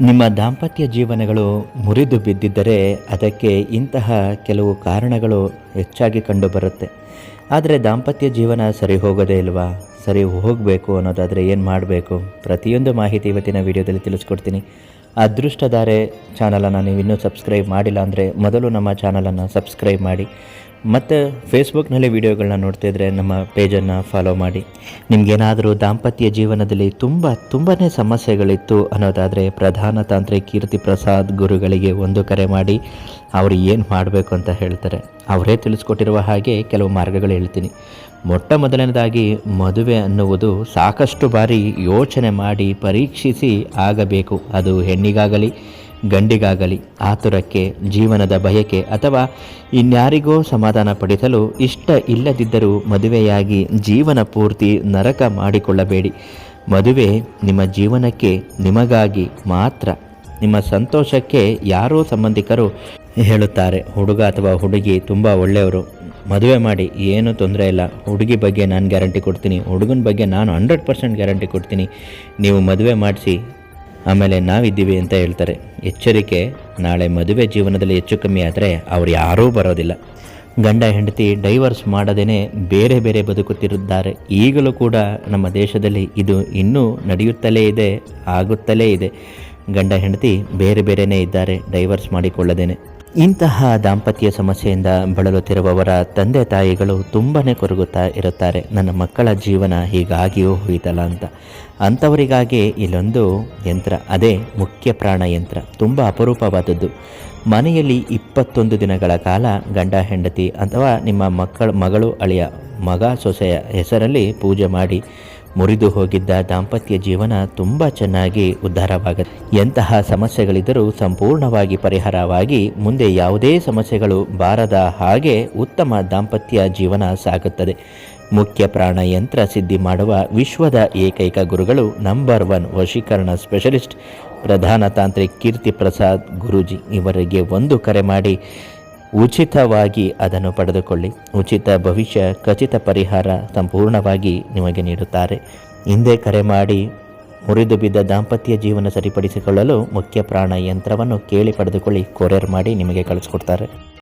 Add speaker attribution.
Speaker 1: ನಿಮ್ಮ ದಾಂಪತ್ಯ ಜೀವನಗಳು ಮುರಿದು ಬಿದ್ದಿದ್ದರೆ ಅದಕ್ಕೆ ಇಂತಹ ಕೆಲವು ಕಾರಣಗಳು ಹೆಚ್ಚಾಗಿ ಕಂಡುಬರುತ್ತೆ. ಆದರೆ ದಾಂಪತ್ಯ ಜೀವನ ಸರಿ ಹೋಗೋದೇ ಇಲ್ವಾ? ಸರಿ ಹೋಗಬೇಕು ಅನ್ನೋದಾದರೆ ಏನು ಮಾಡಬೇಕು? ಪ್ರತಿಯೊಂದು ಮಾಹಿತಿ ಇವತ್ತಿನ ವಿಡಿಯೋದಲ್ಲಿ ತಿಳಿಸ್ಕೊಡ್ತೀನಿ. ಅದೃಷ್ಟಧಾರೆ ಚಾನಲನ್ನು ನೀವು ಇನ್ನೂ ಸಬ್ಸ್ಕ್ರೈಬ್ ಮಾಡಿಲ್ಲ ಅಂದರೆ ಮೊದಲು ನಮ್ಮ ಚಾನಲನ್ನು ಸಬ್ಸ್ಕ್ರೈಬ್ ಮಾಡಿ. ಮತ್ತು ಫೇಸ್ಬುಕ್ನಲ್ಲಿ ವೀಡಿಯೋಗಳನ್ನ ನೋಡ್ತಾ ಇದ್ದರೆ ನಮ್ಮ ಪೇಜನ್ನು ಫಾಲೋ ಮಾಡಿ. ನಿಮಗೇನಾದರೂ ದಾಂಪತ್ಯ ಜೀವನದಲ್ಲಿ ತುಂಬಾ ಸಮಸ್ಯೆಗಳಿತ್ತು ಅನ್ನೋದಾದರೆ ಪ್ರಧಾನ ತಾಂತ್ರಿಕ ಕೀರ್ತಿ ಪ್ರಸಾದ್ ಗುರುಗಳಿಗೆ ಒಂದು ಕರೆ ಮಾಡಿ. ಅವರು ಏನು ಮಾಡಬೇಕು ಅಂತ ಹೇಳ್ತಾರೆ. ಅವರೇ ತಿಳಿಸ್ಕೊಟ್ಟಿರುವ ಹಾಗೆ ಕೆಲವು ಮಾರ್ಗಗಳು ಹೇಳ್ತೀನಿ. ಮೊಟ್ಟ ಮೊದಲನೇದಾಗಿ, ಮದುವೆ ಅನ್ನುವುದು ಸಾಕಷ್ಟು ಬಾರಿ ಯೋಚನೆ ಮಾಡಿ ಪರೀಕ್ಷಿಸಿ ಆಗಬೇಕು. ಅದು ಹೆಣ್ಣಿಗಾಗಲಿ ಗಂಡಿಗಾಗಲಿ. ಆತುರಕ್ಕೆ, ಜೀವನದ ಬಯಕೆ ಅಥವಾ ಇನ್ಯಾರಿಗೋ ಸಮಾಧಾನ ಪಡಿಸಲು ಇಷ್ಟ ಇಲ್ಲದಿದ್ದರೂ ಮದುವೆಯಾಗಿ ಜೀವನ ಪೂರ್ತಿ ನರಕ ಮಾಡಿಕೊಳ್ಳಬೇಡಿ. ಮದುವೆ ನಿಮ್ಮ ಜೀವನಕ್ಕೆ, ನಿಮಗಾಗಿ ಮಾತ್ರ. ನಿಮ್ಮ ಸಂತೋಷಕ್ಕೆ ಯಾರೋ ಸಂಬಂಧಿಕರು ಹೇಳುತ್ತಾರೆ, ಹುಡುಗ ಅಥವಾ ಹುಡುಗಿ ತುಂಬ ಒಳ್ಳೆಯವರು, ಮದುವೆ ಮಾಡಿ, ಏನೂ ತೊಂದರೆ ಇಲ್ಲ, ಹುಡುಗಿ ಬಗ್ಗೆ ನಾನು ಗ್ಯಾರಂಟಿ ಕೊಡ್ತೀನಿ, ಹುಡುಗನ ಬಗ್ಗೆ ನಾನು 100% ಗ್ಯಾರಂಟಿ ಕೊಡ್ತೀನಿ, ನೀವು ಮದುವೆ ಮಾಡಿಸಿ, ಆಮೇಲೆ ನಾವಿದ್ದೀವಿ ಅಂತ ಹೇಳ್ತಾರೆ. ಎಚ್ಚರಿಕೆ, ನಾಳೆ ಮದುವೆ ಜೀವನದಲ್ಲಿ ಹೆಚ್ಚು ಕಮ್ಮಿ ಆದರೆ ಅವ್ರು ಯಾರೂ ಬರೋದಿಲ್ಲ. ಗಂಡ ಹೆಂಡತಿ ಡೈವರ್ಸ್ ಮಾಡದೇ ಬೇರೆ ಬೇರೆ ಬದುಕುತ್ತಿರುತ್ತಾರೆ. ಈಗಲೂ ಕೂಡ ನಮ್ಮ ದೇಶದಲ್ಲಿ ಇದು ಇನ್ನೂ ನಡೆಯುತ್ತಲೇ ಇದೆ, ಆಗುತ್ತಲೇ ಇದೆ. ಗಂಡ ಹೆಂಡತಿ ಬೇರೆ ಬೇರೆಯೇ ಇದ್ದಾರೆ, ಡೈವರ್ಸ್ ಮಾಡಿಕೊಳ್ಳದೇನೆ. ಇಂತಹ ದಾಂಪತ್ಯ ಸಮಸ್ಯೆಯಿಂದ ಬಳಲುತ್ತಿರುವವರ ತಂದೆ ತಾಯಿಗಳು ತುಂಬಾ ಕೊರಗುತ್ತಾ ಇರುತ್ತಾರೆ. ನನ್ನ ಮಕ್ಕಳ ಜೀವನ ಹೀಗಾಗಿಯೂ ಹೋಯಿತಲ್ಲ ಅಂತ. ಅಂಥವರಿಗಾಗಿ ಇಲ್ಲೊಂದು ಯಂತ್ರ, ಅದೇ ಮುಖ್ಯ ಪ್ರಾಣ ಯಂತ್ರ. ತುಂಬ ಅಪರೂಪವಾದದ್ದು. ಮನೆಯಲ್ಲಿ 21 ದಿನಗಳ ಕಾಲ ಗಂಡ ಹೆಂಡತಿ ಅಥವಾ ನಿಮ್ಮ ಮಗಳು ಅಳಿಯ, ಮಗ ಸೊಸೆಯ ಹೆಸರಲ್ಲಿ ಪೂಜೆ ಮಾಡಿ ಮುರಿದು ಹೋಗಿದ್ದ ದಾಂಪತ್ಯ ಜೀವನ ತುಂಬ ಚೆನ್ನಾಗಿ ಉದ್ಧಾರವಾಗುತ್ತೆ. ಎಂತಹ ಸಮಸ್ಯೆಗಳಿದ್ದರೂ ಸಂಪೂರ್ಣವಾಗಿ ಪರಿಹಾರವಾಗಿ ಮುಂದೆ ಯಾವುದೇ ಸಮಸ್ಯೆಗಳು ಬಾರದ ಹಾಗೆ ಉತ್ತಮ ದಾಂಪತ್ಯ ಜೀವನ ಸಾಗುತ್ತದೆ. ಮುಖ್ಯ ಪ್ರಾಣ ಯಂತ್ರ ಸಿದ್ಧಿ ಮಾಡುವ ವಿಶ್ವದ ಏಕೈಕ ಗುರುಗಳು ನಂಬರ್ 1 ವಶೀಕರಣ ಸ್ಪೆಷಲಿಸ್ಟ್ ಪ್ರಧಾನ ತಾಂತ್ರಿಕ್ ಕೀರ್ತಿ ಪ್ರಸಾದ್ ಗುರೂಜಿ. ಇವರಿಗೆ ಒಂದು ಕರೆ ಮಾಡಿ ಉಚಿತವಾಗಿ ಅದನ್ನು ಪಡೆದುಕೊಳ್ಳಿ. ಉಚಿತ ಭವಿಷ್ಯ, ಖಚಿತ ಪರಿಹಾರ ಸಂಪೂರ್ಣವಾಗಿ ನಿಮಗೆ ನೀಡುತ್ತಾರೆ. ಹಿಂದೆ ಕರೆ ಮಾಡಿ ಮುರಿದು ಬಿದ್ದ ದಾಂಪತ್ಯ ಜೀವನ ಸರಿಪಡಿಸಿಕೊಳ್ಳಲು ಮುಖ್ಯ ಪ್ರಾಣ ಯಂತ್ರವನ್ನು ಕೇಳಿ ಪಡೆದುಕೊಳ್ಳಿ. ಕೊರಿಯರ್ ಮಾಡಿ ನಿಮಗೆ ಕಳಿಸ್ಕೊಡ್ತಾರೆ.